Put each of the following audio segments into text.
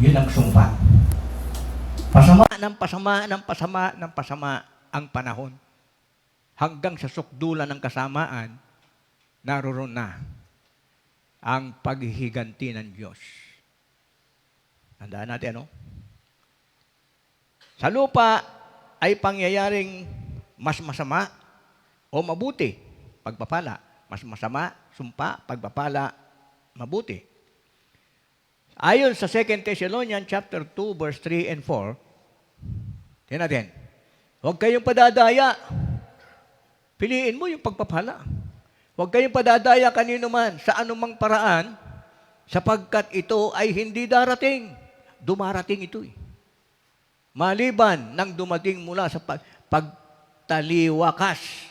Yun ang sumpa. Pasama ng pasama ng pasama ng pasama ang panahon. Hanggang sa sukdulan ng kasamaan, naroon na ang paghihiganti ng Diyos. Tandaan natin, ano? Sa lupa ay pangyayaring mas masama o mabuti, pagpapala. Mas masama, sumpa, pagpapala, mabuti. Ayon sa 2 Thessalonians chapter 2, verse 3 and 4, tingnan natin, huwag kayong padadaya. Piliin mo yung pagpapala. Huwag kayong padadaya kanino man sa anumang paraan, sapagkat ito ay hindi darating. Dumarating ito eh. Maliban nang dumating mula sa pagtaliwakas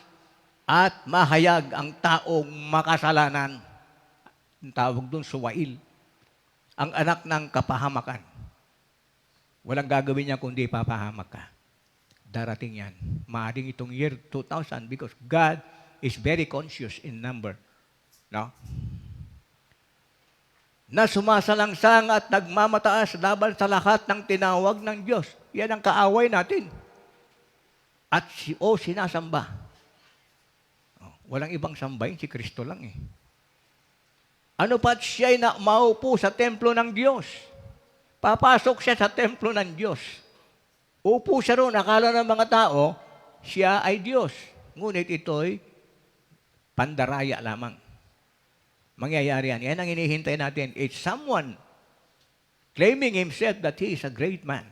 at mahayag ang taong makasalanan. Ang tawag doon, suwail. Ang anak ng kapahamakan. Walang gagawin niya kundi papahamak ka. Darating yan. Maaring itong year 2000 because God is very conscious in number. No? Na sumasalangsang at nagmamataas laban sa lahat ng tinawag ng Diyos. Yan ang kaaway natin. At sinasamba. Walang ibang sambahin, si Kristo lang eh. Ano pa't siya'y maupo sa templo ng Diyos? Papasok siya sa templo ng Diyos. Upo siya roon, akala ng mga tao, siya ay Diyos. Ngunit ito'y pandaraya lamang. Mangyayari yan. Yan ang hinihintay natin. It's someone claiming himself that he is a great man.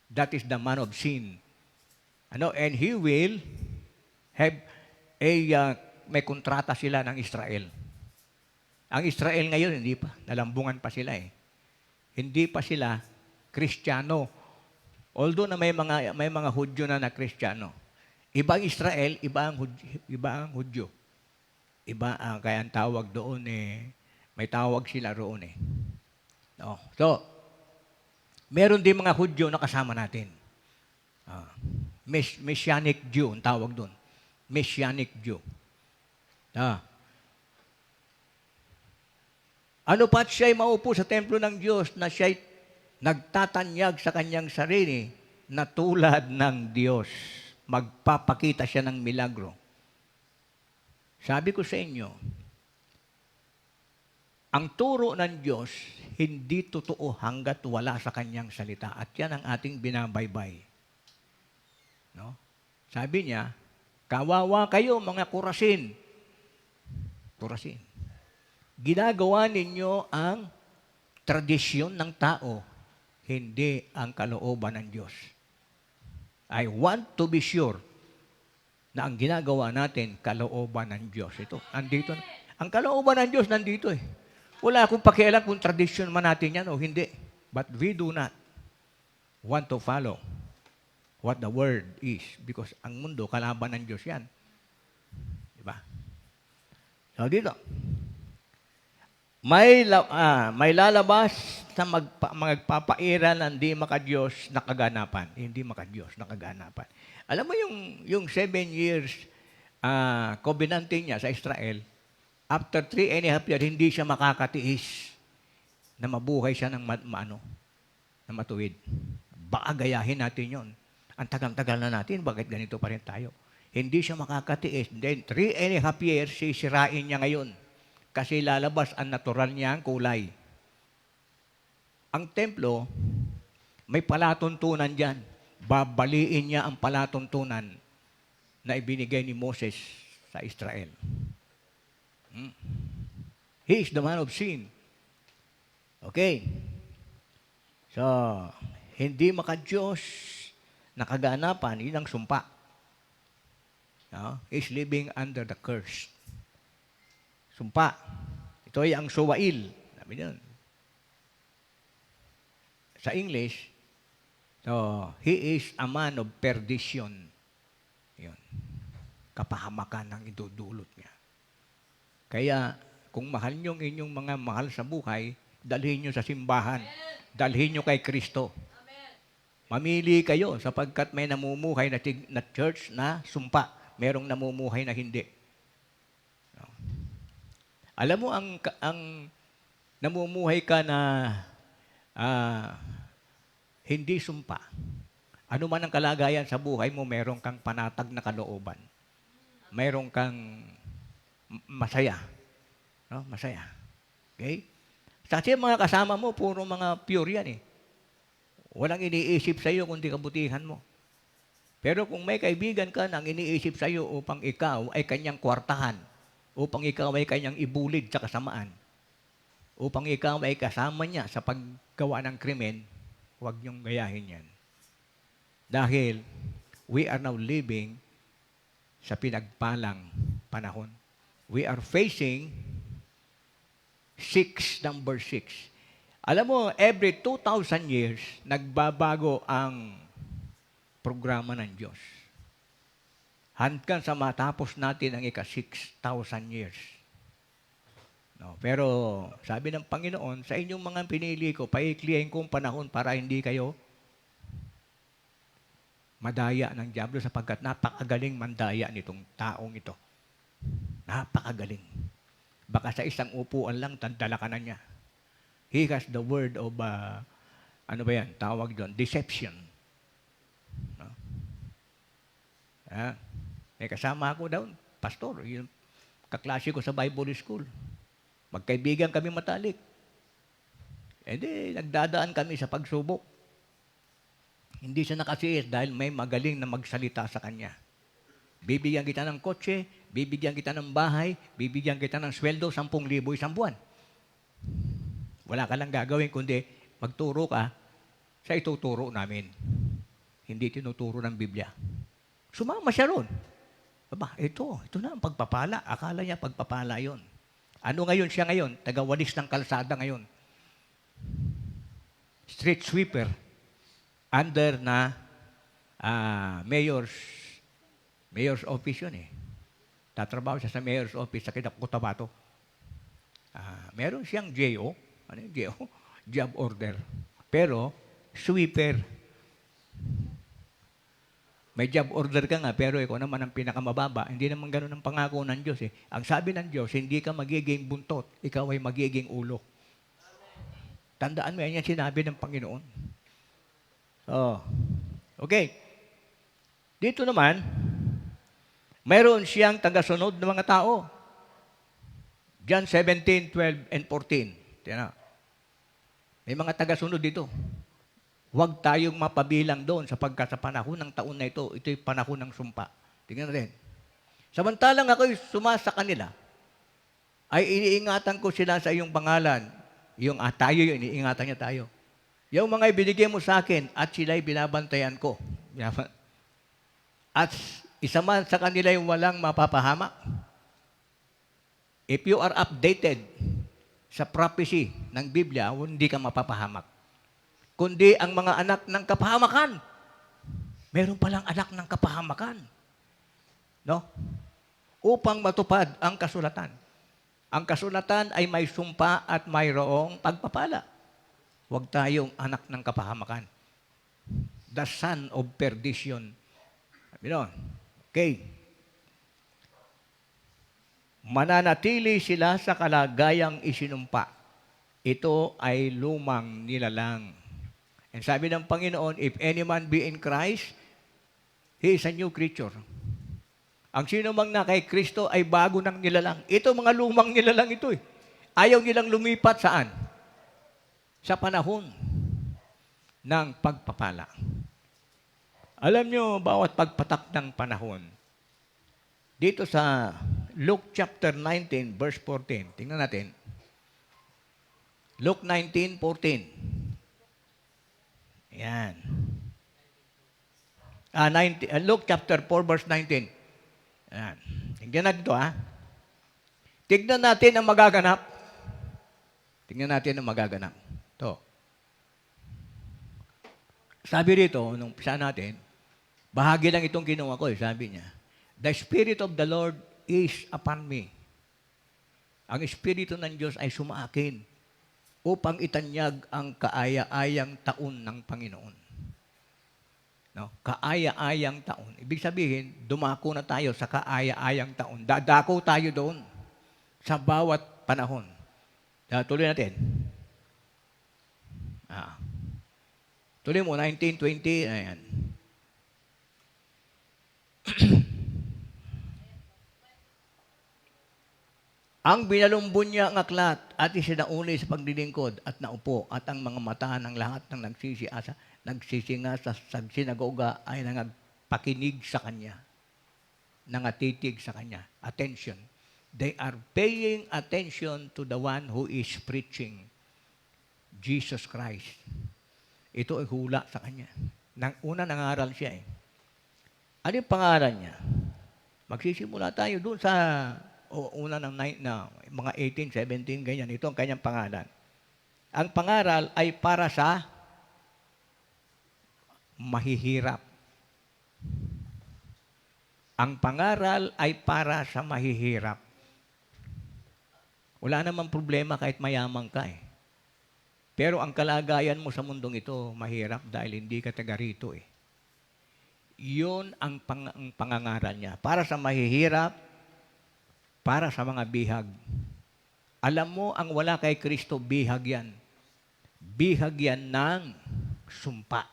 That is the man of sin. And he will have may kontrata sila ng Israel. Ang Israel ngayon, hindi pa. Nalambungan pa sila eh. Hindi pa sila Kristiyano. Although na may mga Hudyo na Kristiyano. Iba ang Israel, iba ang Hudyo. Kaya ang tawag doon may tawag sila roon eh. No. So, meron din mga Hudyo na kasama natin. Messianic Jew, ang tawag doon. Messianic Jew. Ano pa't siya'y maupo sa templo ng Diyos na siya'y nagtatanyag sa kanyang sarili na tulad ng Diyos. Magpapakita siya ng milagro. Sabi ko sa inyo, ang turo ng Diyos hindi totoo hanggat wala sa kanyang salita. At yan ang ating binabaybay. No? Sabi niya, kawawa kayo mga Kurasin. Kurasin. Ginagawa ninyo ang tradisyon ng tao, hindi ang kalooban ng Diyos. I want to be sure na ang ginagawa natin, kalooban ng Diyos. Ito, andito. Ang kalooban ng Diyos, nandito eh. Wala akong pakialam kung tradisyon man natin yan o hindi. But we do not want to follow what the Word is. Because ang mundo, kalaban ng Diyos yan. Diba? So, dito. May lalabas sa magpapaira ng hindi makadiyos na kaganapan. Hindi makadiyos na kaganapan. Alam mo yung 7 years covenante niya sa Israel, after 3.5 years, hindi siya makakatiis na mabuhay siya ng na matuwid. Baka gayahin natin yon. Ang tagal-tagal na natin, bakit ganito pa rin tayo? Hindi siya makakatiis. Then 3.5 years, sisirain niya ngayon. Kasi lalabas ang natural niyang kulay. Ang templo, may palatuntunan dyan. Babaliin niya ang palatuntunan na ibinigay ni Moses sa Israel. He is the man of sin. Okay. So, hindi makadiyos na kaganapan, yun ang sumpa. He's living under the curse. Sumpa. Ito ay ang suwail. Sabi niyan. Sa English, he is a man of perdition. Yun. Kapahamakan ang idudulot niya. Kaya, kung mahal niyo ang inyong mga mahal sa buhay, dalhin niyo sa simbahan. Dalhin niyo kay Kristo. Mamili kayo sapagkat may namumuhay na church na sumpa. Merong namumuhay na hindi. Alam mo, ang namumuhay ka na ah, hindi sumpa. Ano man ang kalagayan sa buhay mo, meron kang panatag na kalooban. Meron kang masaya. No? Masaya. Okay? Kasi mga kasama mo, puro mga pure yan eh. Walang iniisip sa iyo kundi kabutihan mo. Pero kung may kaibigan ka nang iniisip sa iyo upang ikaw ay kanyang kwartahan, upang ikaw ay kanyang ibulid sa kasamaan, upang ikaw ay kasama niya sa paggawa ng krimen, huwag niyong gayahin yan. Dahil we are now living sa pinagpalang panahon. We are facing number 6. Alam mo, every 2,000 years, nagbabago ang programa ng Diyos. Hanggang sa matapos natin ang ika-6,000 years. No, pero sabi ng Panginoon, sa inyong mga pinili ko, paiklihin kong panahon para hindi kayo madaya ng diablo sapagkat napakagaling mandaya nitong taong ito. Napakagaling. Baka sa isang upuan lang, tandala ka na niya. He has the word of, ano ba yan? Tawag doon, deception. No? May kasama ako doon, pastor, yung kaklase ko sa Bible School. Magkaibigan kami matalik. E di, nagdadaan kami sa pagsubok. Hindi siya nakasiis dahil may magaling na magsalita sa kanya. Bibigyan kita ng kotse, bibigyan kita ng bahay, bibigyan kita ng sweldo, 10,000 isang buwan. Wala ka lang gagawin kundi magturo ka sa ituturo namin. Hindi tinuturo ng Biblia. Sumama siya ron. Aba, ito na ang pagpapala. Akala niya pagpapala yon. Ano ngayon siya ngayon? Tagawalis ng kalsada ngayon. Street sweeper. Under na mayor's office yun eh. Tatrabaho siya sa mayor's office sa Cotabato. Meron siyang JO. Ano yung JO? Job order. Pero, sweeper. May job order ka nga, pero ikaw naman ang pinakamababa. Hindi naman ganun ang pangako ng Diyos eh. Ang sabi ng Diyos, hindi ka magiging buntot, ikaw ay magiging ulo. Tandaan mo yan sinabi ng Panginoon. Oh. Okay. Dito naman, mayroon siyang tagasunod ng mga tao. John 17, 12, and 14. Tiyan na. May mga tagasunod dito. Huwag tayong mapabilang doon sapagkat sa panahon ng taon na ito'y panahon ng sumpa. Tingnan natin. Samantalang ako'y sumasa kanila, ay iniingatan ko sila sa iyong pangalan. Tayo yun, iniingatan niya tayo. Yung mga ibinigay mo sa akin at sila'y binabantayan ko. At isa man sa kanila yung walang mapapahamak. If you are updated sa prophecy ng Biblia, hindi ka mapapahamak. Kundi ang mga anak ng kapahamakan. Meron palang anak ng kapahamakan. No? Upang matupad ang kasulatan. Ang kasulatan ay may sumpa at mayroong pagpapala. Huwag tayong anak ng kapahamakan. The son of perdition. Okay. Mananatili sila sa kalagayang isinumpa. Ito ay lumang nilalang. And sabi ng Panginoon, if any man be in Christ, he is a new creature. Ang sino mang na kay Kristo ay bago ng nilalang. Ito mga lumang nilalang ito eh. Ayaw nilang lumipat saan? Sa panahon ng pagpapala. Alam nyo, bawat pagpatak ng panahon, dito sa Luke chapter 19, verse 14, tingnan natin. Luke 19:14. Yan. Luke chapter 4, verse 19. Yan. Tingnan natin ito, ha? Tignan natin ang magaganap. Tingnan natin ang magaganap. Ito. Sabi rito, nung pisa natin, bahagi lang itong ginawa ko, sabi niya, the Spirit of the Lord is upon me. Ang Espiritu ng Diyos ay sumaakin upang itanyag ang kaaya-ayang taon ng Panginoon. No? Kaaya-ayang taon. Ibig sabihin, dumako na tayo sa kaaya-ayang taon. Dadako tayo doon sa bawat panahon. Tuloy natin. Tuloy mo, 1920, ayan. Ang binalumbon niya ang aklat at isinauli sa paglilingkod at naupo at ang mga mata ng lahat ng nagsisinga sa sinagoga ay nangagpakinig sa kanya. Nangatitig sa kanya. Attention. They are paying attention to the one who is preaching Jesus Christ. Ito ay hula sa kanya. Una nangaral siya eh. Ano yung pangalan niya? Magsisimula tayo doon sa una ng mga 18, 17, ganyan. Ito ang kanyang pangalan. Ang pangaral ay para sa mahihirap. Ang pangaral ay para sa mahihirap. Wala namang problema kahit mayaman ka eh. Pero ang kalagayan mo sa mundong ito, mahirap dahil hindi ka taga rito eh. Yun ang pangangaral niya. Para sa mahihirap, para sa mga bihag. Alam mo, ang wala kay Kristo, bihag yan. Bihag yan ng sumpa.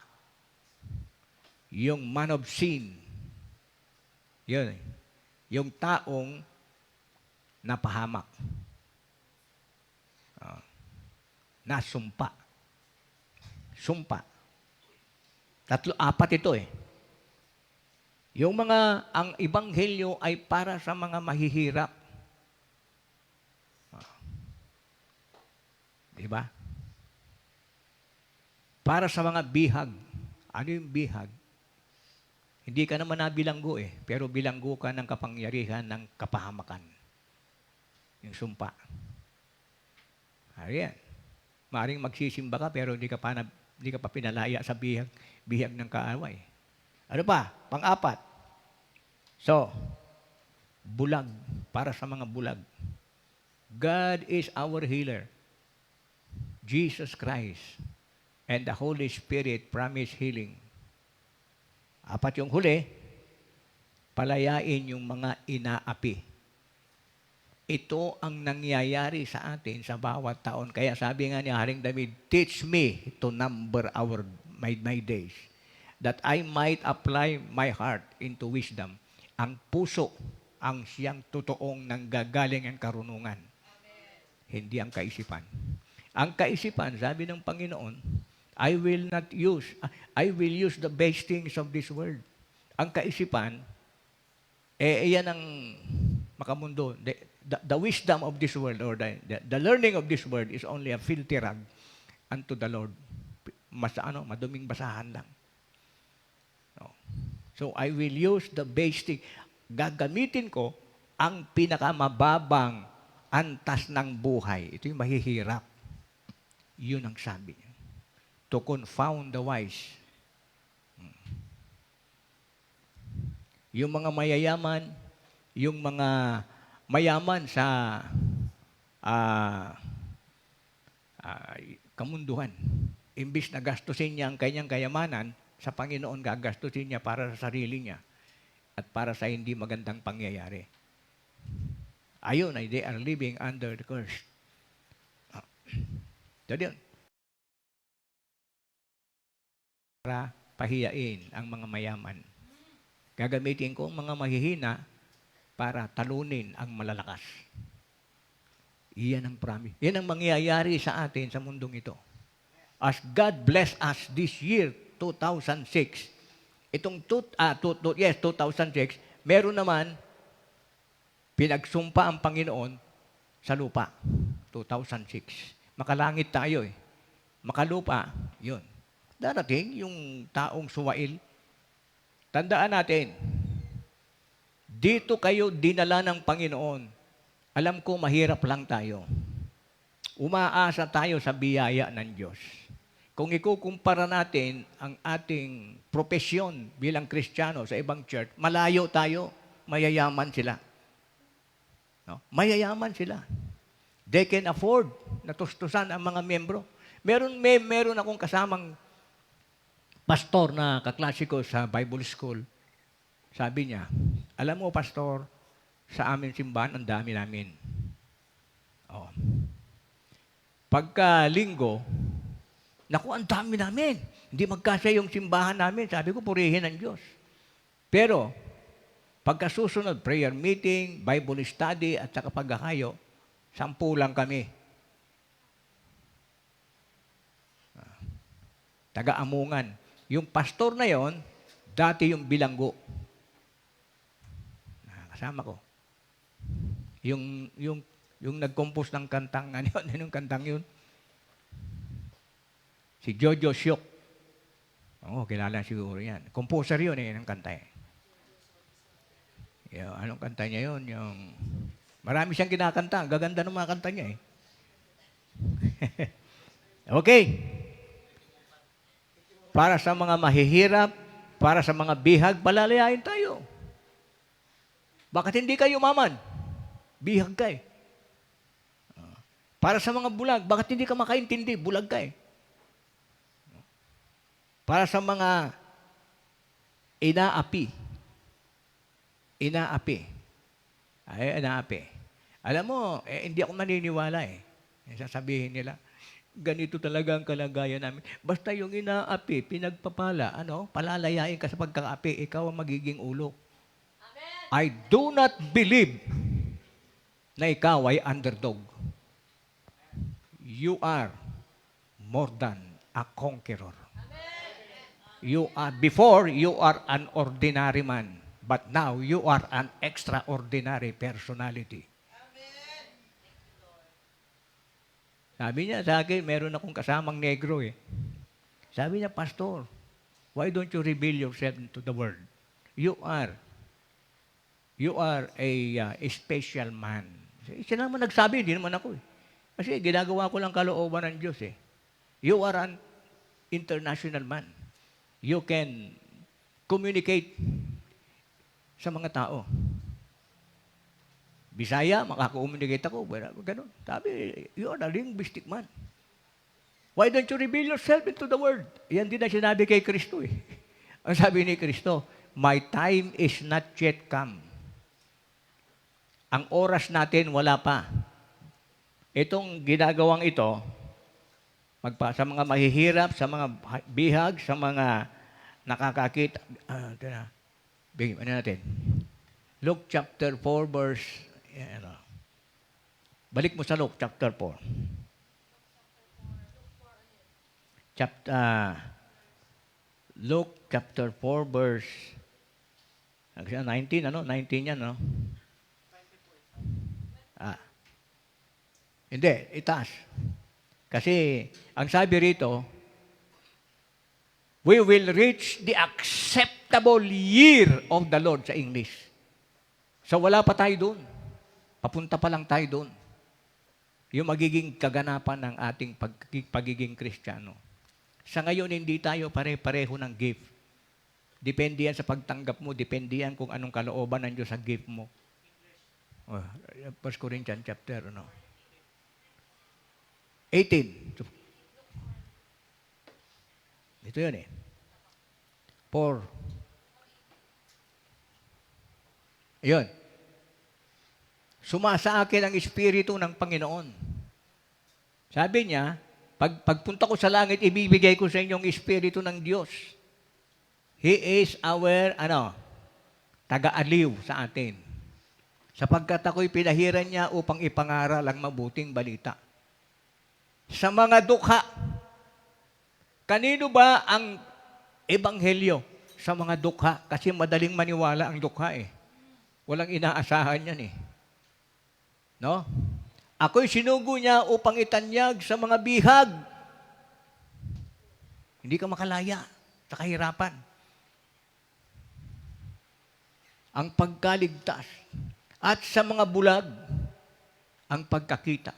Yung man of sin. Yun. Yung taong napahamak. Nasumpa. Sumpa. 4 ito eh. Ang ebanghelyo ay para sa mga mahihirap. Diba? Para sa mga bihag. Ano yung bihag? Hindi ka naman nabilanggo eh, pero bilanggo ka ng kapangyarihan ng kapahamakan. Yung sumpa. Ayan. Maaring magsisimba ka, pero hindi ka pa pinalaya sa bihag ng kaaway. Ano pa? Pang-4. So, bulag. Para sa mga bulag. God is our healer. Jesus Christ and the Holy Spirit promise healing. 4 yung huli, palayain yung mga inaapi. Ito ang nangyayari sa atin sa bawat taon. Kaya sabi nga ni Haring David, teach me to number my days, that I might apply my heart into wisdom. Ang puso ang siyang totoong nanggagaling ang karunungan. Amen. Hindi ang kaisipan. Ang kaisipan, sabi ng Panginoon, I will use the base things of this world. Ang kaisipan, yan ang makamundo. The wisdom of this world or the learning of this world is only a filthy rag unto the Lord. Maduming basahan lang. No. So I will use the base thing. Gagamitin ko ang pinakamababang antas ng buhay. Ito yung mahihirap. Yun ang sabi niya. To confound the wise. Yung mga mayayaman, yung mga mayaman sa kamunduhan. Imbis na gastusin niya ang kanyang kayamanan, sa Panginoon gagastusin niya para sa sarili niya at para sa hindi magandang pangyayari. Ayun ay they are living under the curse. Jadi para pahiyain ang mga mayaman. Gagamitin ko ang mga mahihina para talunin ang malalakas. Iyan ang promise. Yan ang mangyayari sa atin sa mundong ito. As God bless us this year, 2006, itong 2006, meron naman pinagsumpa ang Panginoon sa lupa. 2006. Makalangit tayo eh. Makalupa, yun. Darating yung taong suwail. Tandaan natin, dito kayo dinala ng Panginoon. Alam ko mahirap lang tayo. Umaasa tayo sa biyaya ng Diyos. Kung ikukumpara natin ang ating propesyon bilang Kristiyano sa ibang church, malayo tayo, mayayaman sila. No? Mayayaman sila. They can afford na tustusan ang mga membro. Meron akong kasamang pastor na kaklase ko sa Bible School. Sabi niya, alam mo, pastor, sa amin simbahan, ang dami namin. Oh. Pagka linggo, Naku, ang dami namin. Hindi magkasya yung simbahan namin. Sabi ko, purihin ang Diyos. Pero, pagkasusunod, prayer meeting, Bible study, at saka paghahayo, 10 lang kami. Taga-Amungan. Yung pastor na yon, dati yung bilanggo. Kasama ko. Yung nag-compose ng kantang, yung kantang yun? Si Jojo Siok. Oo, kilala siguro yan. Composer yun ng kanta eh. Anong kanta niya yun? Marami siyang kinakanta. Gaganda ng mga kanta niya eh. Okay. Para sa mga mahihirap, para sa mga bihag, palalayain tayo. Bakit hindi kayo maman? Bihag ka eh. Para sa mga bulag, bakit hindi ka makaintindi? Bulag ka eh. Para sa mga inaapi. Alam mo, hindi ako maniniwala eh. Sasabihin nila, ganito talaga ang kalagayan namin. Basta yung inaapi, pinagpapala, palalayain ka sa pagkakaapi, ikaw ang magiging ulo. Amen. I do not believe na ikaw ay underdog. You are more than a conqueror. Before, you are an ordinary man. But now, you are an extraordinary personality. Amen. Sabi niya sa akin, meron akong kasamang negro eh. Sabi niya, Pastor, why don't you reveal yourself to the world? You are a special man. Siya naman nagsabi, hindi naman ako eh. Kasi ginagawa ko lang kalooban ng Diyos eh. You are an international man. You can communicate sa mga tao. Bisaya, makaka-communicate ako. Ganun. Sabi, you are a linguistic man. Why don't you reveal yourself into the world? Yan din ang sinabi kay Kristo eh. Ang sabi ni Kristo, my time is not yet come. Ang oras natin wala pa. Itong ginagawang ito, sa mga mahihirap, sa mga bihag, sa mga nakakakita. Ano natin? Luke chapter 4 verse, balik mo sa Luke chapter 4. Luke chapter 4 verse 19, 19 yan, no? Hindi, itaas. Kasi, ang sabi rito, we will reach the acceptable year of the Lord sa English. So, wala pa tayo doon. Papunta pa lang tayo doon. Yung magiging kaganapan ng ating pagiging Kristiyano. Sa ngayon, hindi tayo pare-pareho ng gift. Depende yan sa pagtanggap mo. Depende yan kung anong kalooban ng Diyos sa gift mo. 1 Corinthians chapter, 18. Ito yun eh. 4. Ayun. Sumasa akin ang Espiritu ng Panginoon. Sabi niya, pagpunta ko sa langit, ibibigay ko sa inyong Espiritu ng Diyos. He is our, taga-aliw sa atin. Sapagkat ako'y pinahiran niya upang ipangaral ang mabuting balita. Sa mga dukha, kanino ba ang ebanghelyo? Sa mga dukha. Kasi madaling maniwala ang dukha eh. Walang inaasahan yan eh. No? Ako'y sinugo niya upang itanyag sa mga bihag. Hindi ka makalaya sa kahirapan. Ang pagkaligtas. At sa mga bulag, ang pagkakita.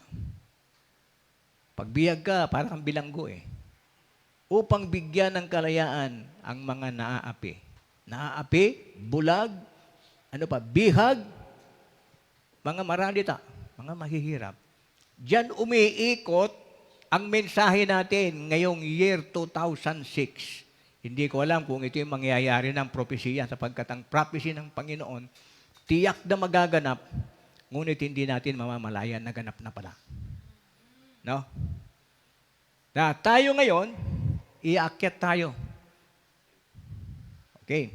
Pagbihag ka, parang kang bilanggo eh. Upang bigyan ng kalayaan ang mga naaapi. Naaapi, bulag, bihag, mga maralita, mga mahihirap. Diyan umiikot ang mensahe natin ngayong year 2006. Hindi ko alam kung ito yung mangyayari ng propesiya sapagkat ang prophecy ng Panginoon, tiyak na magaganap, ngunit hindi natin mamamalayan na ganap na pala. No? Na tayo ngayon, iakyat tayo. Okay.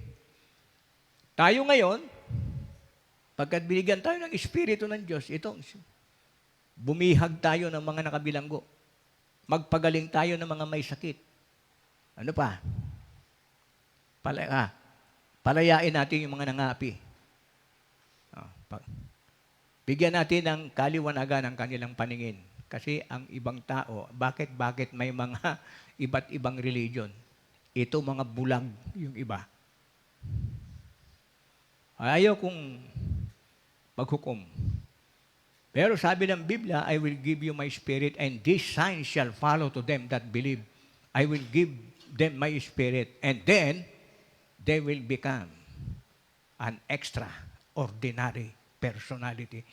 Tayo ngayon, pagkat binigyan tayo ng Espiritu ng Diyos, bumihag tayo ng mga nakabilanggo. Magpagaling tayo ng mga may sakit. Ano pa? Palayain natin yung mga nangapi. Bigyan natin ng kaliwanagan ang kanilang paningin. Kasi ang ibang tao, bakit may mga iba't ibang religion? Ito mga bulag yung iba. Ayaw kong maghukom. Pero sabi ng Biblia, I will give you my spirit and these signs shall follow to them that believe. I will give them my spirit and then they will become an extraordinary personality.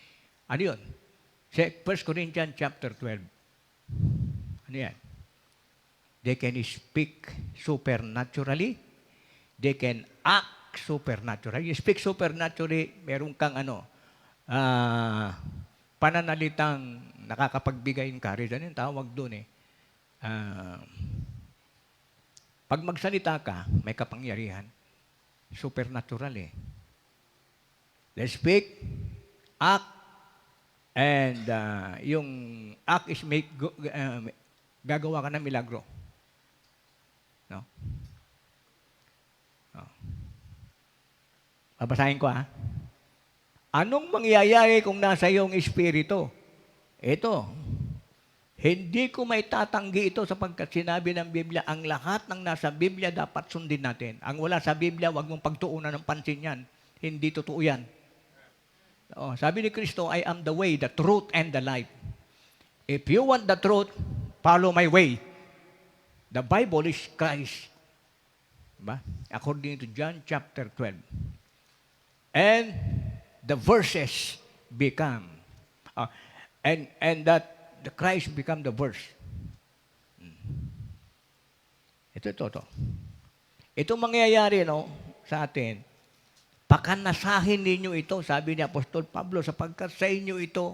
Ano yun? 1 Corinthians chapter 12. Ano yan? They can speak supernaturally. They can act supernaturally. You speak supernaturally, meron kang pananalitang nakakapagbigay ng courage. Ano yung tawag doon eh? Pag magsalita ka, may kapangyarihan. Supernatural eh. They speak, act, and yung act is gagawa ka ng milagro. No? No. Babasahin ko ha. Anong mangyayari kung nasa iyong espiritu? Ito. Hindi ko may tatanggi ito sapagkat sinabi ng Biblia, ang lahat ng nasa Biblia dapat sundin natin. Ang wala sa Biblia, huwag mong pagtuunan ng pansin yan. Hindi totoo yan. Sabi ni Kristo, I am the way, the truth, and the life. If you want the truth, follow my way. The Bible is Christ. Diba? According to John chapter 12. And the verses become, and that the Christ become the verse. Ito. Itong mangyayari sa atin, pakanasahin ninyo ito, sabi ni Apostol Pablo, sapagkat sa inyo ito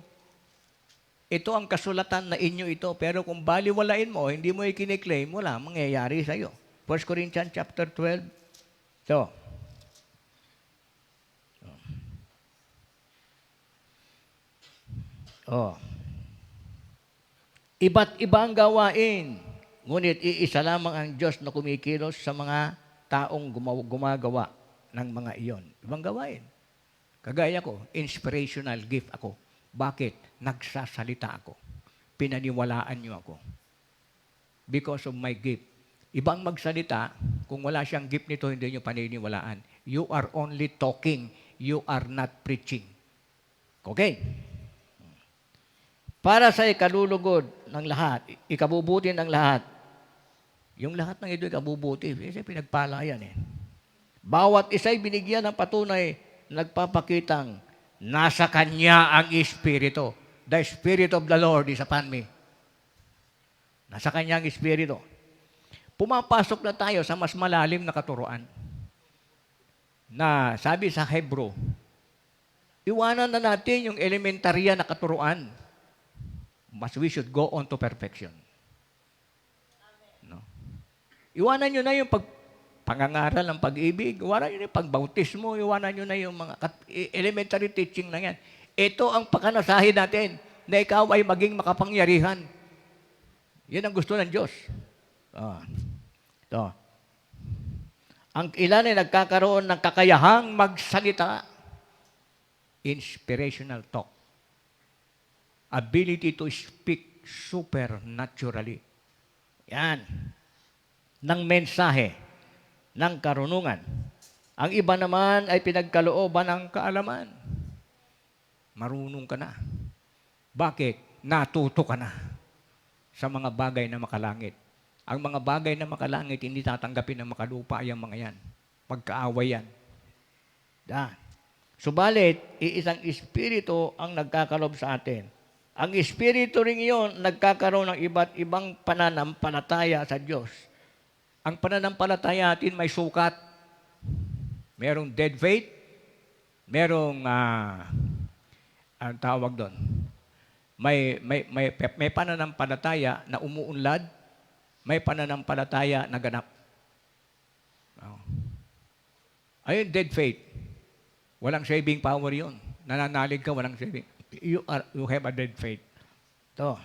ang kasulatan na inyo ito. Pero kung baliwalain mo, hindi mo ikiniklaim, wala mangyayari sa iyo. 1 Corinthians chapter 12. So, iba't iba ang gawain, ngunit iisa lamang ang Diyos na kumikilos sa mga taong gumagawa ng mga iyon. Ibang gawain. Kagaya ko, inspirational gift ako. Bakit? Nagsasalita ako. Pinaniwalaan niyo ako. Because of my gift. Ibang magsalita, kung wala siyang gift nito, hindi niyo paniniwalaan. You are only talking. You are not preaching. Okay? Para sa ikalulugod ng lahat, ikabubuti ng lahat. Yung lahat ng ito ikabubuti. Kasi pinagpala yan eh. Bawat isa'y binigyan ng patunay, nagpapakitang nasa Kanya ang Espiritu. The Spirit of the Lord is upon me. Nasa Kanya ang Espiritu. Pumapasok na tayo sa mas malalim na katuruan. Na sabi sa Hebrew, iwanan na natin yung elementarya na katuruan. But we should go on to perfection. No? Iwanan nyo na yung pangangaral ng pag-ibig, iwanan nyo na yung pagbautismo, iwanan nyo na yung mga elementary teaching na yan. Ito ang pakanasahin natin na ikaw ay maging makapangyarihan. Yan ang gusto ng Diyos. Ang ilan ay nagkakaroon ng kakayahang magsalita. Inspirational talk. Ability to speak supernaturally. Yan. Ng mensahe, ng karunungan. Ang iba naman ay pinagkalooban ng kaalaman. Marunong ka na. Bakit? Natuto ka na sa mga bagay na makalangit. Ang mga bagay na makalangit, hindi tatanggapin ng makalupa yung mga yan. Pagkaaway yan. Subalit, iisang espiritu ang nagkakalob sa atin. Ang espiritu rin iyon nagkakaroon ng iba't ibang pananampalataya sa Diyos. Ang pananampalataya natin may sukat. Merong dead faith, merong ang tawag doon. May pananampalataya na umuunlad, may pananampalataya na ganap. Oh. Ayun, dead faith. Walang saving power yun. Nananalig ka, walang saving. You have a dead faith. To.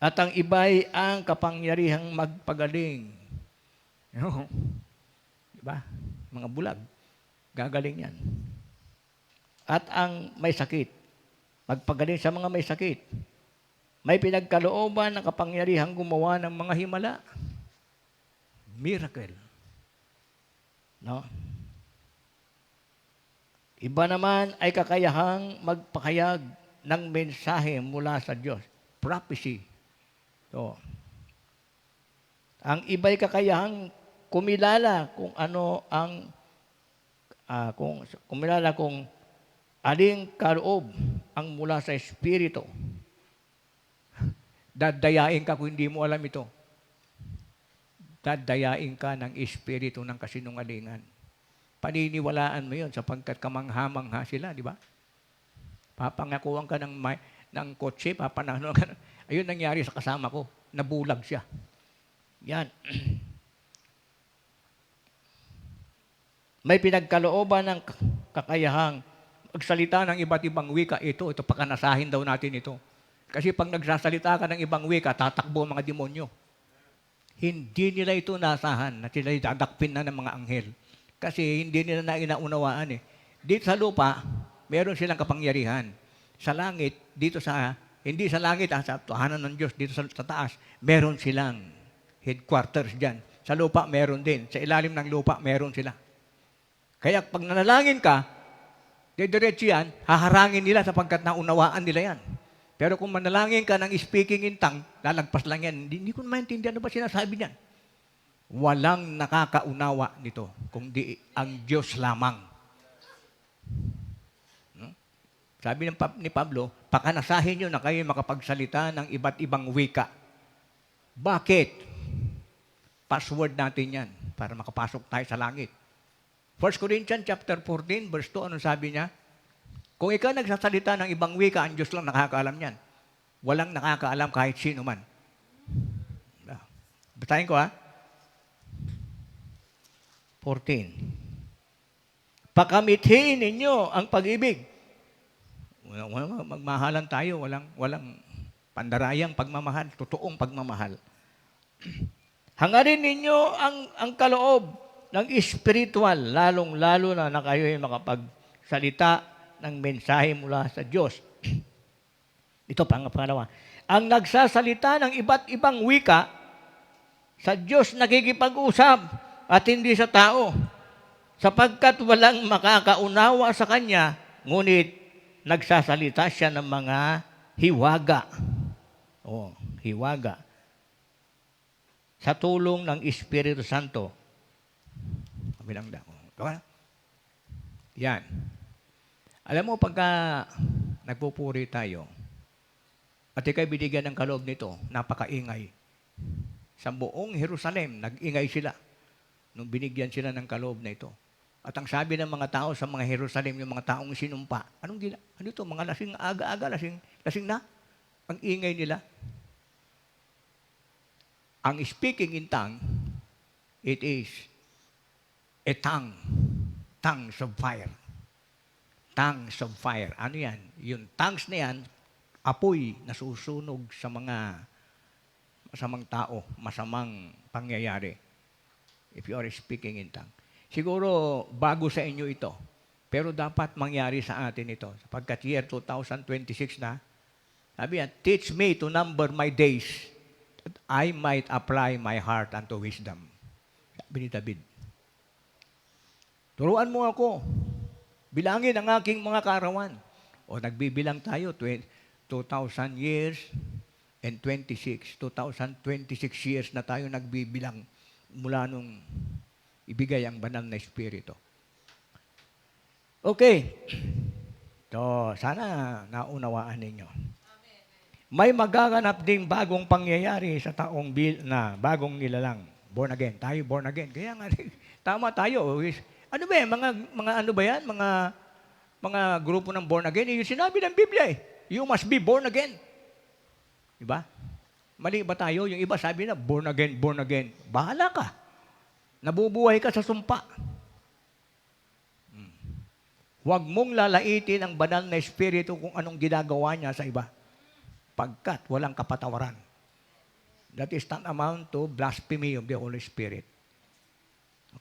At ang iba'y ang kapangyarihang magpagaling. Diba? Mga bulag. Gagaling yan. At ang may sakit. Magpagaling sa mga may sakit. May pinagkalooban ng kapangyarihang gumawa ng mga himala. Miracle. No? Iba naman ay kakayahang magpakayag ng mensahe mula sa Diyos. Prophecy. So, ang iba'y kakayahang kumilala kung ano ang kumilala kung aling kaloob ang mula sa Espiritu. Dadayain ka kung hindi mo alam ito. Dadayain ka ng Espiritu ng kasinungalingan. Paniniwalaan mo yun sapagkat kamangha-mangha sila, di ba? Papangakuan ka ng kotse, papanahon ka. Ayun nangyari sa kasama ko. Nabulag siya. Yan. May pinagkalooban ng kakayahang magsalita ng iba't ibang wika. Ito pakanasahin daw natin ito. Kasi pag nagsasalita ka ng ibang wika, tatakbo ang mga demonyo. Hindi nila ito nasahan na sila dadakpin na ng mga anghel. Kasi hindi nila na inaunawaan eh. Dito sa lupa, meron silang kapangyarihan. Sa langit, hindi sa langit, sa tuhanan ng Diyos, dito sa taas, meron silang headquarters dyan. Sa lupa, meron din. Sa ilalim ng lupa, meron sila. Kaya pag nanalangin ka, diretso yan, haharangin nila sapagkat naunawaan nila yan. Pero kung manalangin ka ng speaking in tongue, lalagpas lang yan. Hindi ko maintindihan ano ba sinasabi niyan. Walang nakakaunawa nito, kundi ang Diyos lamang. Sabi ni Pablo, pakanasahin nyo na kayo makapagsalita ng iba't ibang wika. Bakit? Password natin yan para makapasok tayo sa langit. 1 Corinthians chapter 14, verse 2, anong sabi niya? Kung ikaw nagsasalita ng ibang wika, ang Diyos lang nakakaalam niyan. Walang nakakaalam kahit sino man. Basahin ko 14. Pakamithin ninyo ang pag-ibig. Magmahalan tayo, walang pandarayang pagmamahal, totoong pagmamahal. Hangarin ninyo ang kaloob ng espiritual, lalong-lalo na kayo'y makapagsalita ng mensahe mula sa Diyos. Ito pangalawa. Ang nagsasalita ng iba't ibang wika, sa Diyos nakikipag-usap at hindi sa tao, sapagkat walang makakaunawa sa Kanya, ngunit nagsasalita siya ng mga hiwaga. Hiwaga. Sa tulong ng Espiritu Santo. Kabilang dako. Yan. Alam mo, pagka nagpupuri tayo, at ika'y binigyan ng kaloob nito, napakaingay. Sa buong Jerusalem, nag-ingay sila nung binigyan sila ng kaloob na ito. At ang sabi ng mga tao sa mga Jerusalem, yung mga taong sinumpa, ano ito? Mga lasing aga-aga, lasing na. Ang ingay nila. Ang speaking in tongue, it is a tongue. Tongues of fire. Tongues of fire. Ano yan? Yung tongues na yan, apoy na susunog sa mga masamang tao, masamang pangyayari. If you are speaking in tongue. Siguro, bago sa inyo ito. Pero dapat mangyari sa atin ito. Sapagkat year 2026 na, sabi yan, teach me to number my days that I might apply my heart unto wisdom. Sabi ni David. Turuan mo ako. Bilangin ang aking mga kaarawan. O nagbibilang tayo, 2,000 years and 26. 2,026 years na tayo nagbibilang mula nung ibigay ang banal na Espiritu. Okay. So, sana naunawaan ninyo. May magaganap ding bagong pangyayari sa taong bagong nilalang. Born again. Tayo born again. Kaya nga, tama tayo. Ano ba yan? Mga ano ba yan? Mga grupo ng born again. Yung sinabi ng Biblia You must be born again. Diba? Mali ba tayo? Yung iba sabi na, born again, born again. Bahala ka. Nabubuhay ka sa sumpa. Huwag mong lalaitin ang banal na Espiritu kung anong ginagawa niya sa iba. Pagkat walang kapatawaran. That is not amount to blasphemy of the Holy Spirit.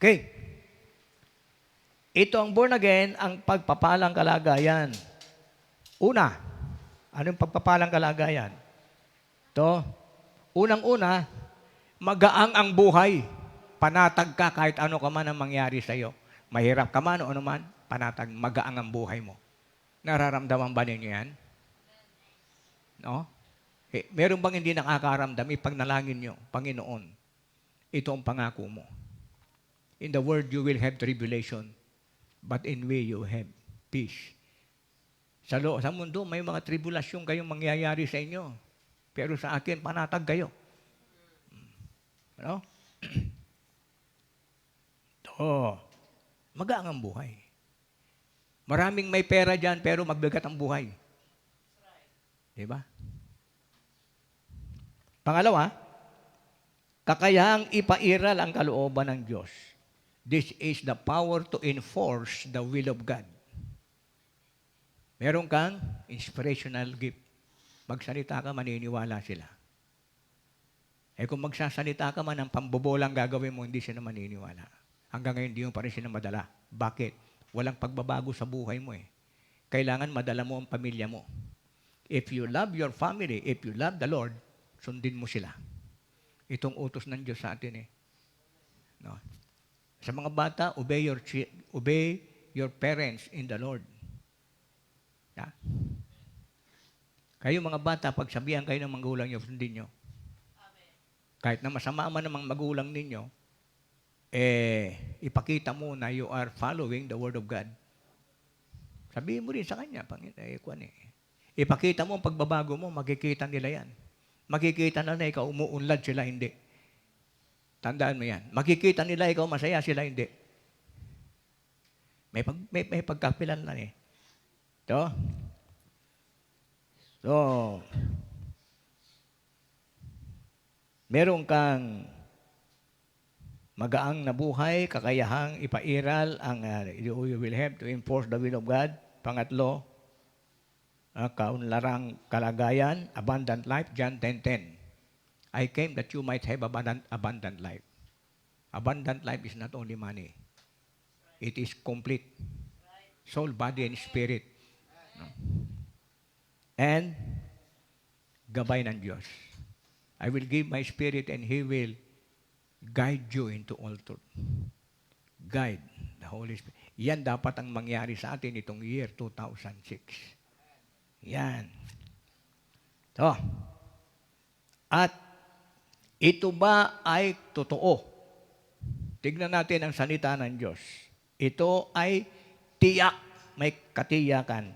Okay. Ito ang born again, ang pagpapalang kalagayan. Una, anong pagpapalang kalagayan? Ito, unang-una, magaang ang buhay. Panatag ka kahit ano ka man ang mangyari sa iyo. Mahirap ka man o ano man, panatag, magaang ang buhay mo. Nararamdaman ba ninyo yan? No? Meron bang hindi nakakaramdam? Ipagnalangin nyo, Panginoon, ito ang pangako mo. In the world you will have tribulation, but in me you have peace. Sa mundo, may mga tribulasyon kayong mangyayari sa inyo. Pero sa akin, panatag kayo. No? Ito, magaang ang buhay. Maraming may pera dyan, pero magbigat ang buhay. Diba? Pangalawa, kakayahang ipairal ang kalooban ng Diyos. This is the power to enforce the will of God. Meron kang inspirational gift. Magsalita ka, maniniwala sila. Kung magsasalita ka man, ang pambobolang gagawin mo, hindi sila maniniwala. Hanggang ngayon, hindi mo pa rin sila madala. Bakit? Walang pagbabago sa buhay mo eh. Kailangan madala mo ang pamilya mo. If you love your family, if you love the Lord, sundin mo sila. Itong utos ng Diyos sa atin eh. No? Sa mga bata, obey your parents in the Lord. Yeah? Kayo mga bata, pagsabihan kayo ng magulang nyo, sundin nyo. Kahit na masama man namang magulang ninyo, ipakita mo na you are following the Word of God. Sabihin mo rin sa kanya, ipakita mo ang pagbabago mo, makikita nila yan. Makikita na ikaw umuunlad, sila hindi. Tandaan mo yan. Makikita nila ikaw masaya, sila hindi. May pagkapilan lang eh. So, meron kang magaang na buhay, kakayahang ipairal ang you will have to enforce the will of God. Pangatlo, kaunlarang kalagayan, abundant life, John 10:10. I came that you might have abundant life. Abundant life is not only money. It is complete. Soul, body, and spirit. No? And gabay ng Diyos. I will give my spirit and He will guide you into all truth. Guide the Holy Spirit. Yan dapat ang mangyari sa atin itong year 2006. Yan. So, at ito ba ay totoo? Tignan natin ang salita ng Diyos. Ito ay tiyak, may katiyakan.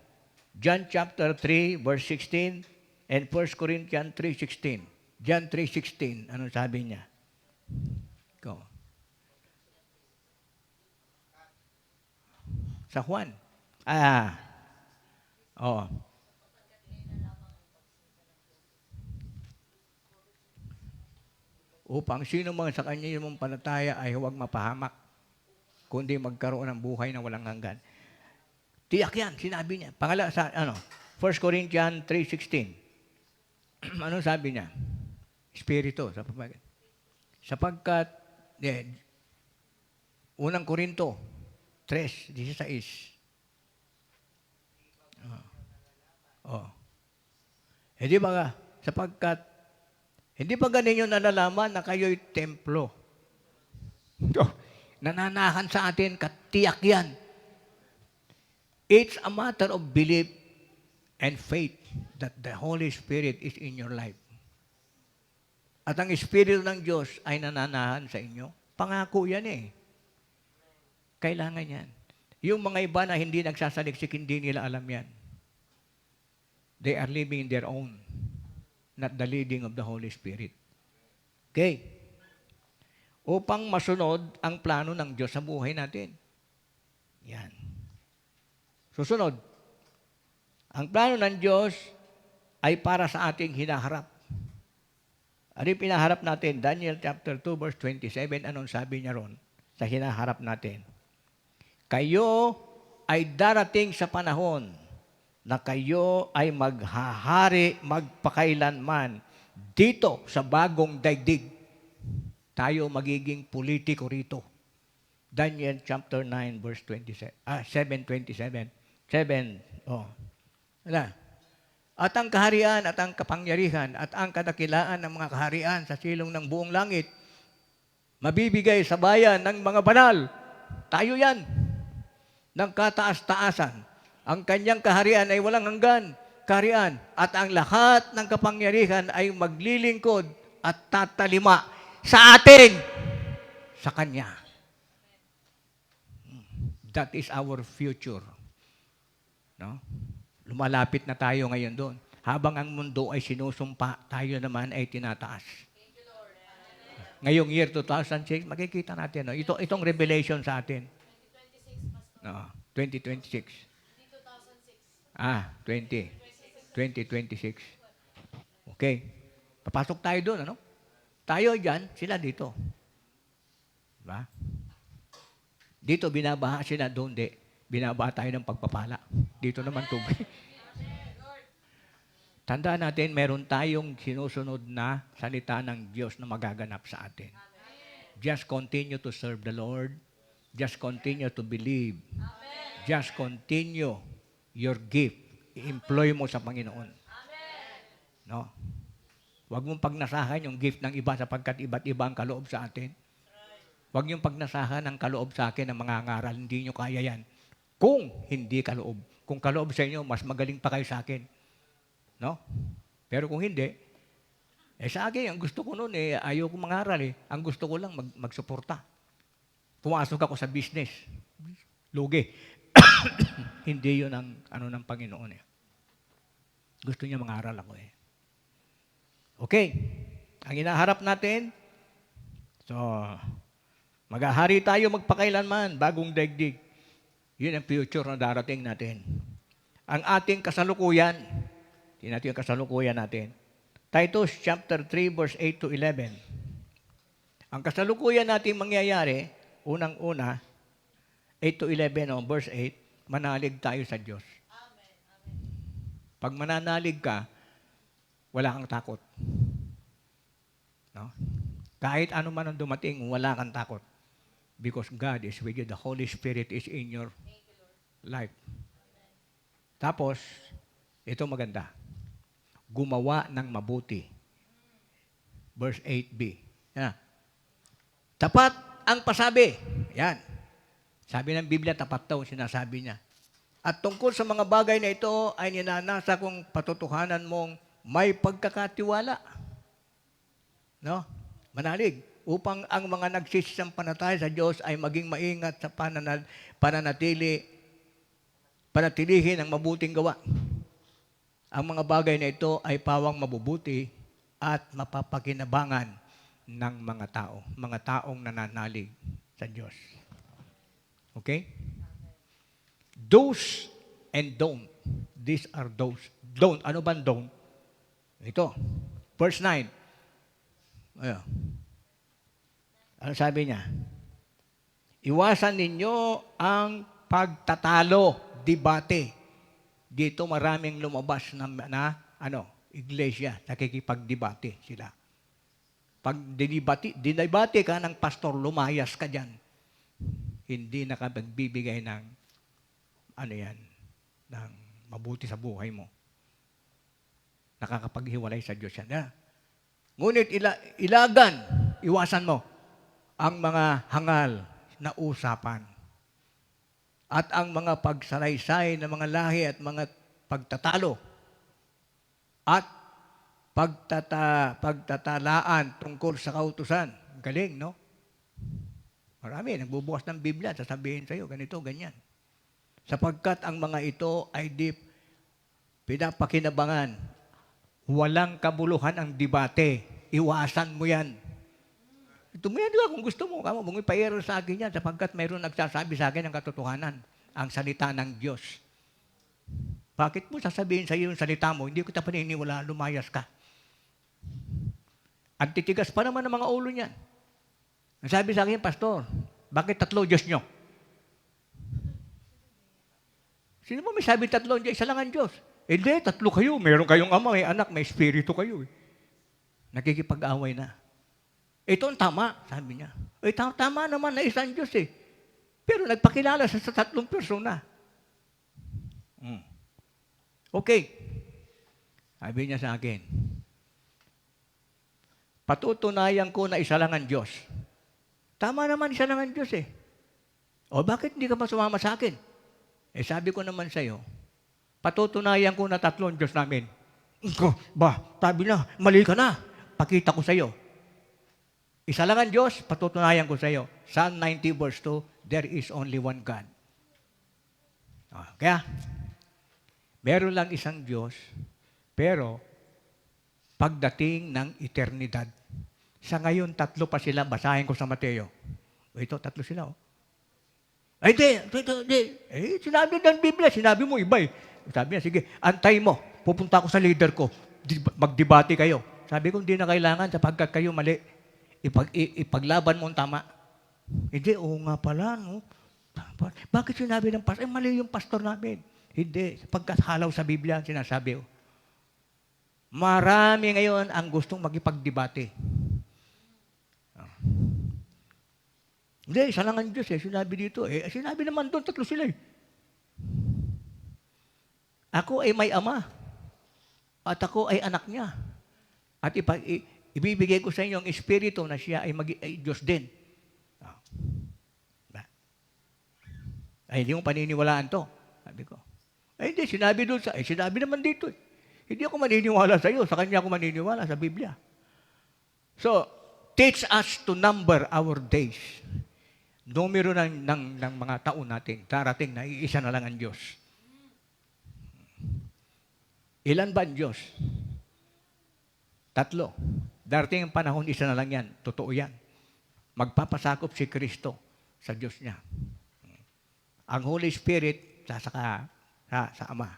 John chapter 3, verse 16, and 1 Corinthians 3:16. John 3:16, anong sabi niya? Go. Sa Juan. Upang sino man sa kanya yung panataya ay huwag mapahamak, kundi magkaroon ng buhay na walang hanggan. Tiyak yan, sinabi niya. Pangala sa 1 Corinthians 3:16. Anong sabi niya? Espiritu. Sapagkat, unang Korinto 3:16. Hindi ba sapagkat, hindi ba ganin yung nalalaman na kayo'y templo? Nananahan sa atin, katiyak yan. It's a matter of belief and faith that the Holy Spirit is in your life. At ang Espiritu ng Diyos ay nananahan sa inyo. Pangako yan eh. Kailangan yan. Yung mga iba na hindi nagsasaliksik, hindi nila alam yan. They are living in their own, not the leading of the Holy Spirit. Okay. Upang masunod ang plano ng Diyos sa buhay natin. Yan. Susunod. Ang plano ng Diyos ay para sa ating hinaharap. Ano yung pinaharap natin? Daniel chapter 2 verse 27, anong sabi niya ron sa hinaharap natin? Kayo ay darating sa panahon na kayo ay maghahari magpakailanman dito sa bagong daigdig. Tayo magiging politiko rito. Daniel chapter 9 verse 27. 7:27. 7. Oh. Wala. At ang kaharian at ang kapangyarihan at ang kadakilaan ng mga kaharian sa silong ng buong langit mabibigay sa bayan ng mga banal. Tayo yan. Ng kataas-taasan. Ang kanyang kaharian ay walang hanggan. Kaharian. At ang lahat ng kapangyarihan ay maglilingkod at tatalima sa atin. Sa kanya. That is our future. No? Lumalapit na tayo ngayon doon. Habang ang mundo ay sinusumpa, tayo naman ay tinataas. Ngayong year 2006, makikita natin. No? Itong revelation sa atin. 2026. 2026. Okay. Papasok tayo doon, ano? Tayo dyan, sila dito. Diba? Dito binabaha sila, doon di. Binabaha tayo ng pagpapala. Dito naman tubig. Tandaan natin, meron tayong sinusunod na salita ng Diyos na magaganap sa atin. Just continue to serve the Lord. Just continue to believe. Just continue your gift. I-employ mo sa Panginoon. No? Huwag mong pagnasahan yung gift ng iba sapagkat iba't iba ang kaloob sa atin. Huwag niyong pagnasahan ang kaloob sa akin ng mga ngaral. Hindi niyo kaya yan. Kung hindi kaloob. Kung kaloob sa inyo, mas magaling pa kayo sa akin. No? Pero kung hindi, sa akin, ang gusto ko noon, ayaw ko mangaral. Ang gusto ko lang, magsuporta. Pumasok ako sa business. Lugi. Hindi yun ang ng Panginoon. Gusto niya mangaral ako. Okay. Ang inaharap natin, so, maghahari tayo magpakailanman, bagong daigdig. Yun ang future na darating natin. Ang ating kasalukuyan, tingnan natin yung kasalukuyan natin. Titus chapter 3 verse 8 to 11. Ang kasalukuyan natin mangyayari, unang-una, 8 to 11, verse 8, manalig tayo sa Diyos. Amen. Pag mananalig ka, wala kang takot. No? Kahit ano man ang dumating, wala kang takot. Because God is with you. The Holy Spirit is in your life. Tapos, ito maganda. Gumawa ng mabuti. Verse 8b. Yan. Tapat ang pasabi. Yan. Sabi ng Biblia, tapat daw, sinasabi niya. At tungkol sa mga bagay na ito, ay ninanasa kong patutuhanan mong may pagkakatiwala. No? Manalig. Upang ang mga nagsisisampalataya sa Diyos ay maging maingat sa panatilihin ang mabuting gawa. Ang mga bagay na ito ay pawang mabubuti at mapapakinabangan ng mga tao. Mga taong nananalig sa Diyos. Okay? Do's and don't. These are those. Don't. Ano ba don't? Ito. Verse 9. Ayan. Ano sabi niya? Iwasan ninyo ang pagtatalo, debate. Dito maraming lumabas na iglesia, nakikipagdebate sila. Pag dinibate ka ng pastor, lumayas ka dyan. Hindi nakapagbibigay ng ng mabuti sa buhay mo. Nakakapaghiwalay sa Diyos yan. Ngunit ilagan, iwasan mo ang mga hangal na usapan at ang mga pagsalaysay ng mga lahi at mga pagtatalo at pagtatalaan tungkol sa kautusan. Galing, no? Marami, nagbubukas ng Biblia, sasabihin sa'yo, ganito, ganyan. Sapagkat ang mga ito ay di pinapakinabangan. Walang kabuluhan ang debate. Iwasan mo yan. Tumiyan ka kung gusto mo. Kamo, mong ipa-error sa akin yan sapagkat mayroon nagsasabi sa akin ng katotohanan. Ang salita ng Diyos. Bakit mo sasabihin sa iyo yung salita mo, hindi ko ta paniniwala, lumayas ka. Ang titigas pa naman ng mga ulo niyan. Ang sabi sa akin, Pastor, bakit 3 Diyos nyo? Sino mo may sabi 3 Diyos? Isa lang ang Diyos. Hindi, 3 kayo. Meron kayong ama, may anak, may espiritu kayo. Nakikipag-away na. Ito ang tama, sabi niya. Tama naman na isang Diyos eh. Pero nagpakilala sa 3 persona. Okay. Sabi niya sa akin, patutunayan ko na isa lang ang Diyos. Tama naman, isa lang ang Diyos eh. O bakit hindi ka pa sumama sa akin? Sabi ko naman sa'yo, patutunayan ko na 3 Diyos namin. Sabi na, mali ka na. Pakita ko sa'yo. Isa lang ang Diyos, patutunayan ko sa'yo. Psalm 90 verse 2, there is only one God. Kaya, meron lang isang Diyos, pero pagdating ng eternidad, sa ngayon, 3 pa sila, basahin ko sa Mateo. Ito, 3 sila. Hindi. Sinabi ng Biblia, sinabi mo iba eh. Sabi niya, sige, antay mo. Pupunta ako sa leader ko. Magdebate kayo. Sabi ko, hindi na kailangan sapagkat kayo mali. Ipaglaban mo ang tama. Hindi, oo nga pala, no? Bakit sinabi ng pastor? Mali yung pastor namin. Hindi, sapagkat halaw sa Biblia, sinasabi. Marami ngayon ang gustong magipagdebate. Hindi, isa lang ang Diyos eh. Sinabi dito eh. Sinabi naman doon, 3 sila eh. Ako ay may ama. At ako ay anak niya. At ibibigay ko sa inyo ang espiritu na siya ay Diyos din. Ay, hindi mo paniniwalaan to. Sabi ko. Hindi, sinabi doon sinabi naman dito eh. Hindi ako maniniwala sa iyo. Sa kanya ako maniniwala, sa Biblia. So, teach us to number our days. Numero ng mga taon natin, darating na iisa na lang ang Diyos. Ilan ba ang Diyos? 3. Darating ang panahon, isa na lang yan. Totoo yan. Magpapasakop si Kristo sa Diyos niya. Ang Holy Spirit, sasaka sa Ama.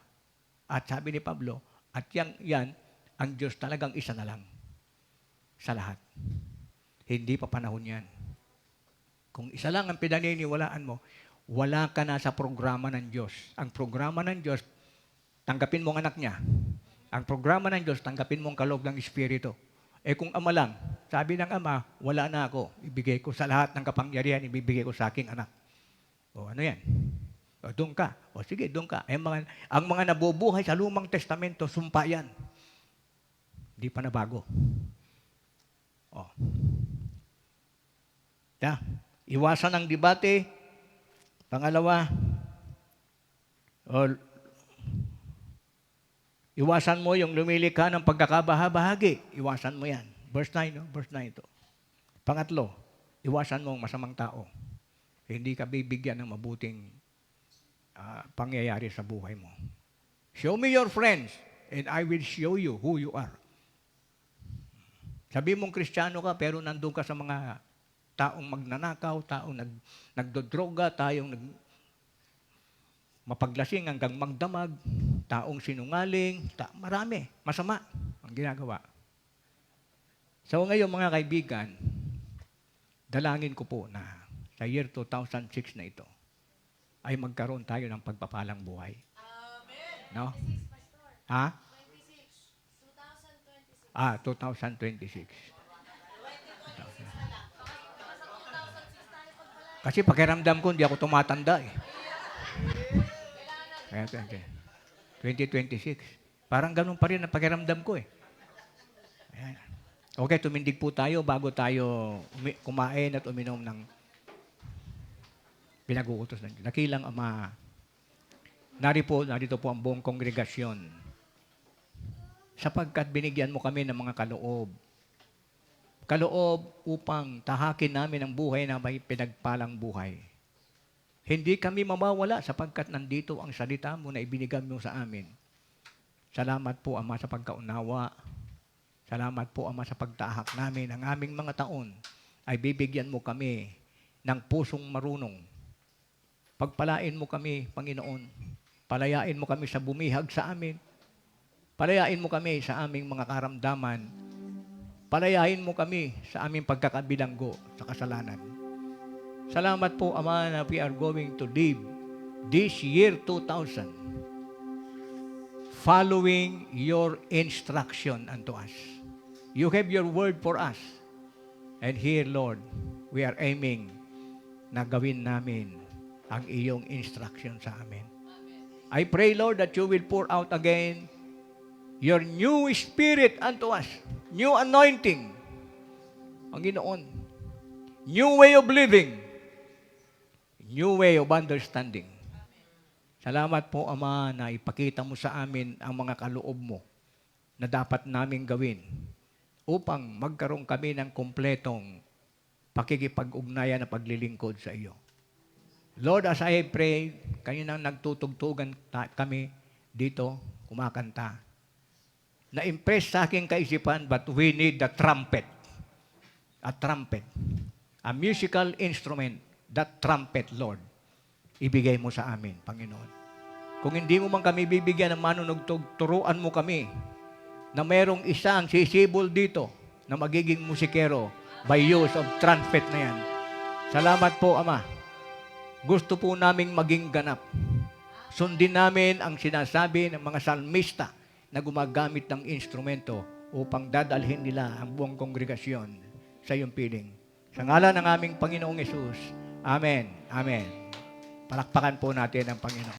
At sabi ni Pablo, at yan, ang Diyos talagang isa na lang sa lahat. Hindi pa panahon yan. Kung isa lang ang pinaniniwalaan mo, wala ka na sa programa ng Diyos. Ang programa ng Diyos, tanggapin mo ang anak niya. Ang programa ng Diyos, tanggapin mo ang kaloob ng Espiritu. Kung ama lang, sabi ng ama, wala na ako. Ibigay ko sa lahat ng kapangyarihan, ibibigay ko sa aking anak. Ano yan? Doon ka. Sige, doon ka. Ang mga nabubuhay sa Lumang Testamento, sumpa yan. Hindi pa nabago. Iwasan ang debate. Pangalawa, iwasan mo yung lumilikha ng pagkakabahabahagi. Iwasan mo yan. Verse 9, no? Verse 9 ito. Pangatlo, iwasan mo ang masamang tao. Hindi ka bibigyan ng mabuting pangyayari sa buhay mo. Show me your friends and I will show you who you are. Sabi mong Kristiyano ka pero nandun ka sa mga taong magnanakaw, taong nagdodroga, taong mapaglasing hanggang magdamag, taong sinungaling, marami, masama ang ginagawa. So ngayon mga kaibigan, dalangin ko po na sa year 2006 na ito, ay magkaroon tayo ng pagpapalang buhay. Amen. No? 26, ha? 26. 2026. 2026. Kasi pakiramdam ko, hindi ako tumatanda eh. 2026. Parang ganun pa rin ang pakiramdam ko eh. Ayan. Okay, tumindig po tayo bago tayo kumain at uminom ng pinag-uutos ng Diyos. Dakilang Ama, narito po ang buong kongregasyon sapagkat binigyan mo kami ng mga kaloob. Kaloob upang tahakin namin ang buhay na may pinagpalang buhay. Hindi kami mawawala sapagkat nandito ang salita mo na ibinigay mo sa amin. Salamat po, Ama, sa pagkaunawa. Salamat po, Ama, sa pagtahak namin. Ang aming mga taon ay bibigyan mo kami ng pusong marunong. Pagpalain mo kami, Panginoon. Palayain mo kami sa bumihag sa amin. Palayain mo kami sa aming mga karamdaman Palayain mo kami sa aming pagkakabilanggo sa kasalanan. Salamat po, Ama, na we are going to live this year 2000 following your instruction unto us. You have your word for us. And here, Lord, we are aiming na gawin namin ang iyong instruction sa amin. I pray, Lord, that you will pour out again your new spirit unto us. New anointing. Panginoon. New way of living. New way of understanding. Salamat po, Ama, na ipakita mo sa amin ang mga kaloob mo na dapat naming gawin upang magkaroon kami ng kumpletong pakikipag-ugnayan na paglilingkod sa iyo. Lord, as I pray, kaninang nagtutugtugan kami dito, kumakanta. Na-impress sa aking kaisipan, but we need the trumpet. A trumpet. A musical instrument. That trumpet, Lord. Ibigay mo sa amin, Panginoon. Kung hindi mo man kami bibigyan ng manunugtog, turuan mo kami na mayroong isang sisibol dito na magiging musikero by use of trumpet na yan. Salamat po, Ama. Gusto po naming maging ganap. Sundin namin ang sinasabi ng mga salmista na gumagamit ng instrumento upang dadalhin nila ang buong kongregasyon sa iyong piling. Sa ngalan ng aming Panginoong Yesus, Amen. Amen. Palakpakan po natin ang Panginoon.